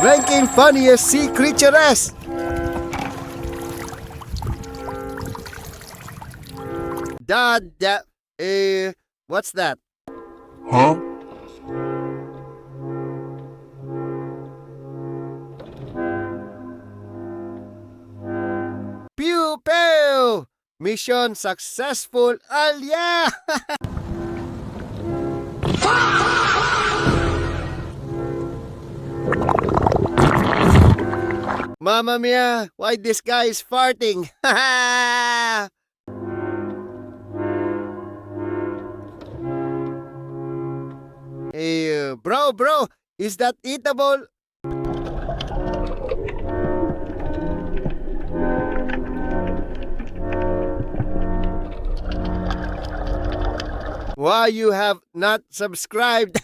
ranking funniest sea creatures. What's that? Huh? Pew pew! Mission successful, Alia! Mamma mia, why this guy is farting? Hey, bro, is that eatable? Why you have not subscribed?